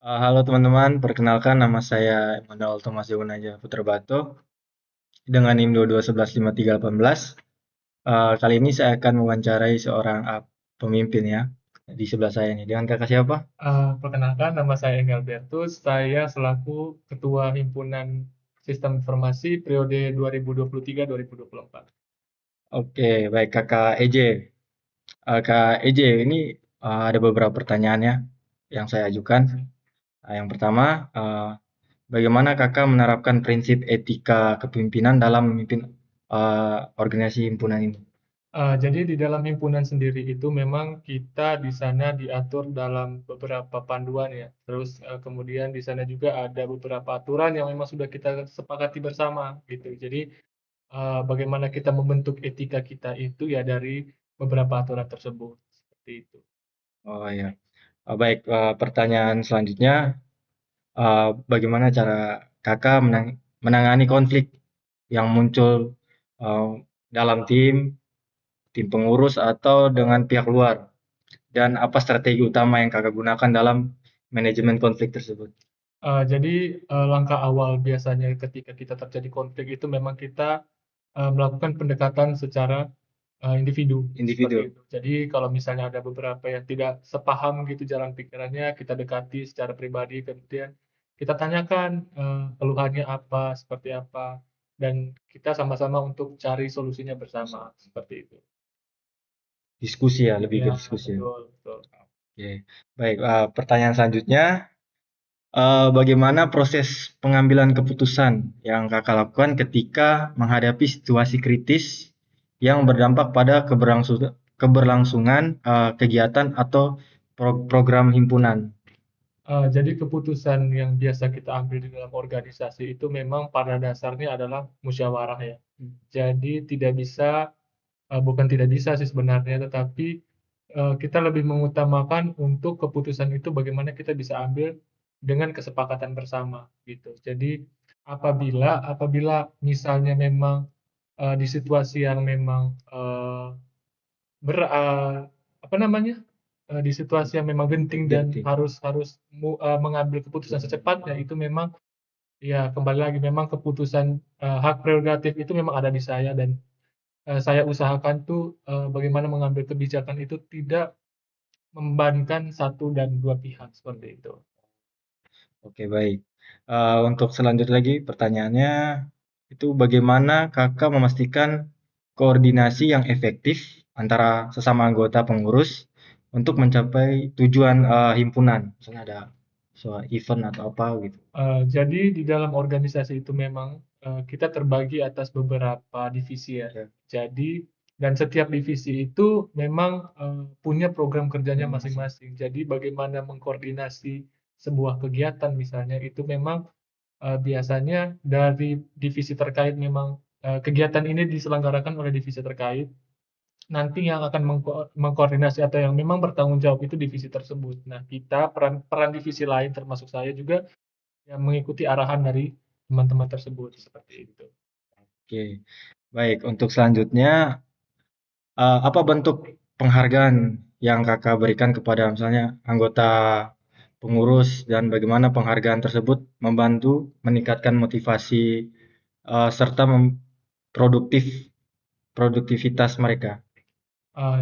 Halo teman-teman, perkenalkan nama saya Emmanuel Thomas Yogunaja Putra Bato dengan NIM 2211518. Kali ini saya akan mewawancarai seorang pemimpin ya di sebelah saya ini. Dengan kakak siapa? Perkenalkan, nama saya Engel Bertus. Saya selaku Ketua Himpunan Sistem Informasi periode 2023-2024. Oke, baik kakak EJ. Kak EJ, ini ada beberapa pertanyaan ya yang saya ajukan. Yang pertama, bagaimana kakak menerapkan prinsip etika kepemimpinan dalam memimpin organisasi himpunan ini? Jadi di dalam himpunan sendiri itu memang kita di sana diatur dalam beberapa panduan ya. Terus kemudian di sana juga ada beberapa aturan yang memang sudah kita sepakati bersama gitu. Jadi bagaimana kita membentuk etika kita itu ya dari beberapa aturan tersebut. Seperti itu. Oh ya. Baik, pertanyaan selanjutnya, bagaimana cara Kakak menangani konflik yang muncul eh, dalam tim pengurus atau dengan pihak luar? Dan apa strategi utama yang Kakak gunakan dalam manajemen konflik tersebut? Jadi, langkah awal biasanya ketika kita terjadi konflik itu memang kita, melakukan pendekatan secara, individu, seperti Individu. itu. Jadi kalau misalnya ada beberapa yang tidak sepaham gitu jalan pikirannya, kita dekati secara pribadi, kemudian kita tanyakan, keluhannya apa, seperti apa, dan kita sama-sama untuk cari solusinya bersama, seperti itu. Diskusi ya, lebih ke Ya, diskusi ya. betul betul. Oke, baik. Pertanyaan selanjutnya, bagaimana proses pengambilan keputusan yang Kakak lakukan ketika menghadapi situasi kritis yang berdampak pada keberlangsungan kegiatan atau program himpunan? Jadi keputusan yang biasa kita ambil di dalam organisasi itu memang pada dasarnya adalah musyawarah ya. Jadi tidak bisa, bukan tidak bisa sih sebenarnya, tetapi kita lebih mengutamakan untuk keputusan itu bagaimana kita bisa ambil dengan kesepakatan bersama gitu. Jadi apabila misalnya memang di situasi yang memang ber apa namanya, di situasi yang memang genting dan Genting. harus harus mengambil keputusan secepatnya, itu memang ya kembali lagi memang keputusan, hak prerogatif itu memang ada di saya dan, saya usahakan tuh, bagaimana mengambil kebijakan itu tidak membebankan satu dan dua pihak, seperti itu. Oke, baik. Untuk selanjutnya lagi pertanyaannya, itu bagaimana Kakak memastikan koordinasi yang efektif antara sesama anggota pengurus untuk mencapai tujuan himpunan? Misalnya ada soal event atau apa gitu. Jadi di dalam organisasi itu memang, kita terbagi atas beberapa divisi ya. Ya. Jadi dan setiap divisi itu memang, punya program kerjanya Masih. masing-masing. Jadi bagaimana mengkoordinasi sebuah kegiatan misalnya itu memang, biasanya dari divisi terkait memang, kegiatan ini diselenggarakan oleh divisi terkait, nanti yang akan mengkoordinasi atau yang memang bertanggung jawab itu divisi tersebut. Nah kita peran peran divisi lain termasuk saya juga yang mengikuti arahan dari teman-teman tersebut, seperti itu. Oke, baik. Untuk selanjutnya, apa bentuk penghargaan yang Kakak berikan kepada misalnya anggota pengurus dan bagaimana penghargaan tersebut membantu meningkatkan motivasi serta produktif produktivitas mereka?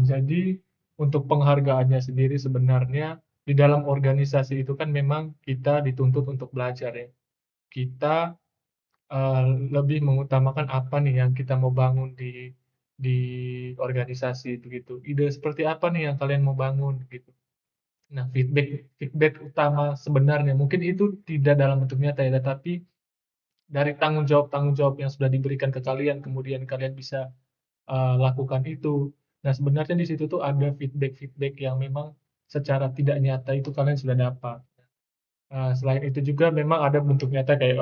Jadi untuk penghargaannya sendiri sebenarnya di dalam organisasi itu kan memang kita dituntut untuk belajar ya. Kita, lebih mengutamakan apa nih yang kita mau bangun di organisasi begitu. Ide seperti apa nih yang kalian mau bangun gitu. Nah, feedback feedback utama sebenarnya mungkin itu tidak dalam bentuk nyata ya, tetapi dari tanggung jawab yang sudah diberikan ke kalian, kemudian kalian bisa lakukan itu. Nah, sebenarnya di situ tuh ada feedback-feedback yang memang secara tidak nyata itu kalian sudah dapat. Selain itu juga memang ada bentuk nyata kayak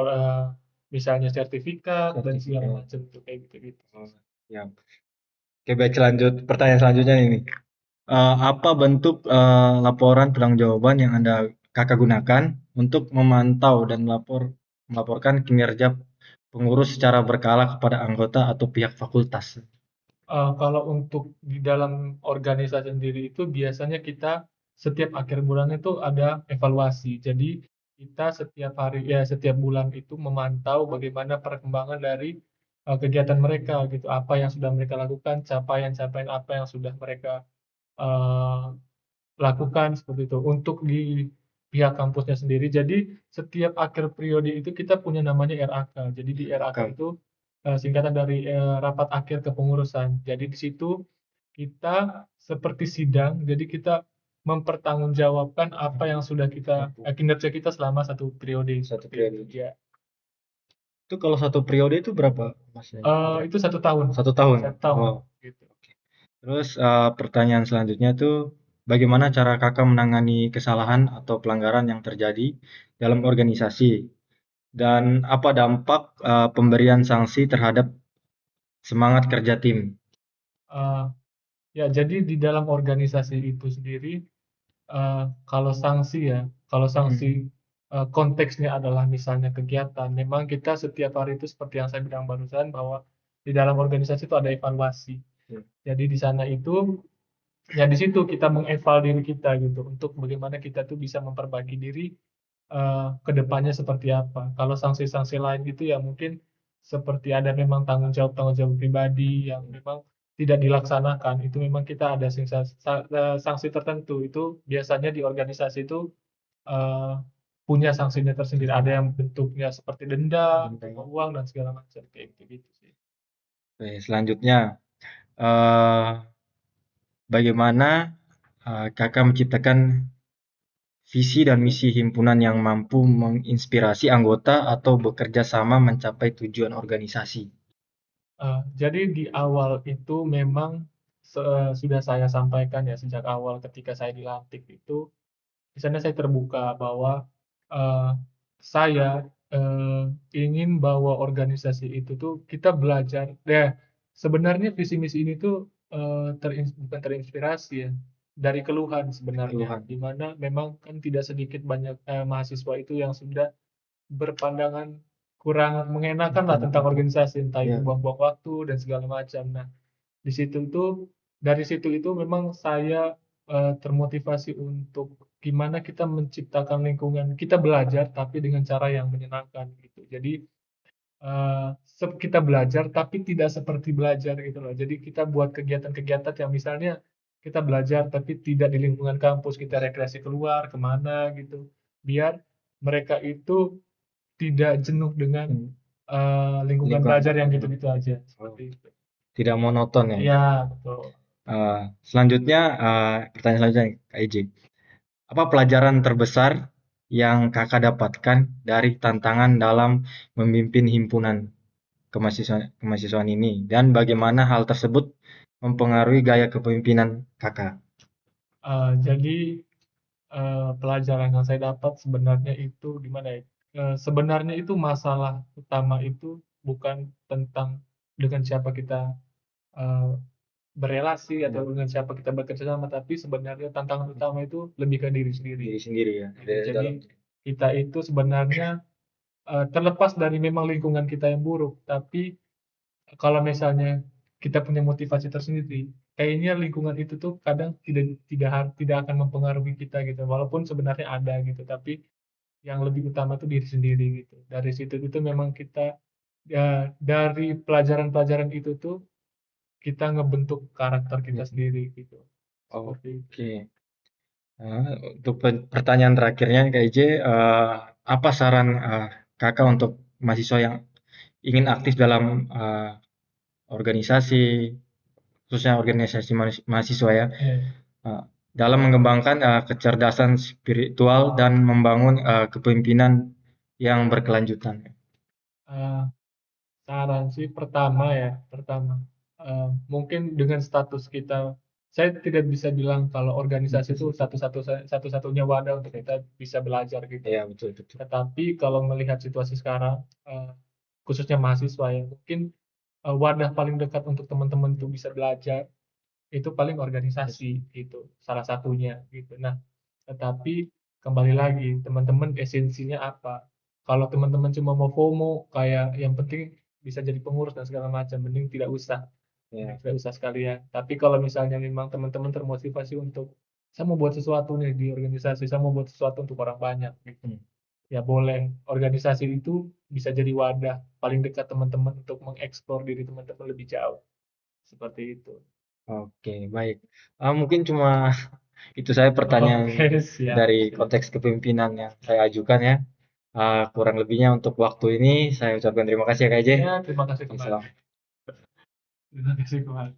misalnya sertifikat dan segala Sertifikat. macam tuh kayak gitu-gitu. Oh, ya. Oke, baik, pertanyaan selanjutnya ini. Apa bentuk laporan pertanggungjawaban yang Anda Kakak gunakan untuk memantau dan melaporkan kinerja pengurus secara berkala kepada anggota atau pihak fakultas? Kalau untuk di dalam organisasi sendiri itu biasanya kita setiap akhir bulan itu ada evaluasi. Jadi kita setiap hari ya setiap bulan itu memantau bagaimana perkembangan dari kegiatan mereka gitu. Apa yang sudah mereka lakukan, capaian-capaian apa yang sudah mereka eh, lakukan seperti itu untuk di pihak kampusnya sendiri. Jadi setiap akhir periode itu kita punya namanya RAK. Jadi di RAK Oke. itu singkatan dari rapat akhir kepengurusan. Jadi di situ kita seperti sidang. Jadi kita mempertanggungjawabkan apa yang sudah kita kinerja kita selama satu periode Satu seperti itu. periode. Ya. Itu kalau satu periode itu berapa, Mas? Itu 1 tahun. Satu tahun. 1 tahun. Oh. Gitu. Terus pertanyaan selanjutnya tuh, bagaimana cara kakak menangani kesalahan atau pelanggaran yang terjadi dalam organisasi? Dan apa dampak pemberian sanksi terhadap semangat kerja tim? Eh, ya, jadi di dalam organisasi itu sendiri kalau sanksi ya, kalau sanksi Hmm. konteksnya adalah misalnya kegiatan, memang kita setiap hari itu seperti yang saya bilang barusan bahwa di dalam organisasi itu ada evaluasi. Hmm. Jadi di sana itu ya di situ kita mengeval diri kita gitu untuk bagaimana kita tuh bisa memperbaiki diri ke depannya seperti apa. Kalau sanksi-sanksi lain itu ya mungkin seperti ada memang tanggung jawab pribadi yang memang tidak dilaksanakan. Itu memang kita ada sanksi tertentu. Itu biasanya di organisasi itu eh, punya sanksinya tersendiri. Ada yang bentuknya seperti denda, uang dan segala macam kayak gitu sih. Oke, selanjutnya, eh, bagaimana kakak menciptakan visi dan misi himpunan yang mampu menginspirasi anggota atau bekerja sama mencapai tujuan organisasi? Jadi di awal itu memang sudah saya sampaikan ya sejak awal ketika saya dilantik itu, di sana saya terbuka bahwa eh, saya ingin bahwa organisasi itu tuh kita belajar. Ya, sebenarnya visi misi ini tuh bukan terinspirasi ya dari keluhan sebenarnya, Keluhan. di mana memang kan tidak sedikit banyak mahasiswa itu yang sudah berpandangan kurang mengenakan lah tentang organisasi, entah itu Ya. buang-buang waktu dan segala macam. Nah, di situ tuh dari situ itu memang saya termotivasi untuk gimana kita menciptakan lingkungan kita belajar tapi dengan cara yang menyenangkan gitu. Jadi kita belajar tapi tidak seperti belajar gitu loh. Jadi kita buat kegiatan-kegiatan yang misalnya kita belajar tapi tidak di lingkungan kampus, kita rekreasi keluar kemana gitu. Biar mereka itu tidak jenuh dengan lingkungan Lingkungan. belajar yang gitu-gitu aja, Oh, seperti itu. tidak monoton ya. Iya, betul. Selanjutnya, pertanyaan selanjutnya, Kak IJ. Apa pelajaran terbesar yang kakak dapatkan dari tantangan dalam memimpin himpunan kemahasiswaan ini? Dan bagaimana hal tersebut mempengaruhi gaya kepemimpinan kakak? Jadi pelajaran yang saya dapat sebenarnya itu gimana ya? Sebenarnya itu masalah utama itu bukan tentang dengan siapa kita eh, berelasi atau dengan siapa kita bekerja sama, tapi sebenarnya tantangan utama itu lebih ke diri sendiri. Diri sendiri ya, Gitu. dari Jadi dalam. kita itu sebenarnya terlepas dari memang lingkungan kita yang buruk, tapi kalau misalnya kita punya motivasi tersendiri, kayaknya lingkungan itu tuh kadang tidak akan mempengaruhi kita gitu. Walaupun sebenarnya ada gitu, tapi yang lebih utama tuh diri sendiri gitu. Dari situ itu memang kita ya, dari pelajaran-pelajaran itu tuh kita ngebentuk karakter kita sendiri gitu. Seperti itu. Oke. Untuk pertanyaan terakhirnya, Kak IJ, apa saran kakak untuk mahasiswa yang ingin aktif dalam organisasi, khususnya organisasi mahasiswa ya, Iya. uh, dalam mengembangkan kecerdasan spiritual dan membangun kepemimpinan yang berkelanjutan. Eh, Saran sih pertama mungkin dengan status kita, saya tidak bisa bilang kalau organisasi itu satu-satunya wadah untuk kita bisa belajar gitu. Ya, betul betul. Tetapi kalau melihat situasi sekarang, khususnya mahasiswa ya, mungkin wadah paling dekat untuk teman-teman itu bisa belajar itu paling organisasi gitu, salah satunya gitu. Nah, tetapi kembali lagi, teman-teman esensinya apa? Kalau teman-teman cuma mau FOMO, kayak yang penting bisa jadi pengurus dan segala macam, mending tidak usah. Mending Ya, tidak usah sekalian. Tapi kalau misalnya memang teman-teman termotivasi untuk saya mau buat sesuatu nih di organisasi, saya mau buat sesuatu untuk orang banyak gitu. Hmm. Ya boleh, organisasi itu bisa jadi wadah paling dekat teman-teman untuk mengeksplor diri teman-teman lebih jauh. Seperti itu. Oke, baik. Mungkin cuma itu saya pertanyaan Oke, siap, dari siap. konteks kepemimpinan yang saya ajukan ya. Kurang lebihnya untuk waktu ini saya ucapkan terima kasih ya Kak J. Ya, terima kasih kembali. Salam. Terima kasih kembali.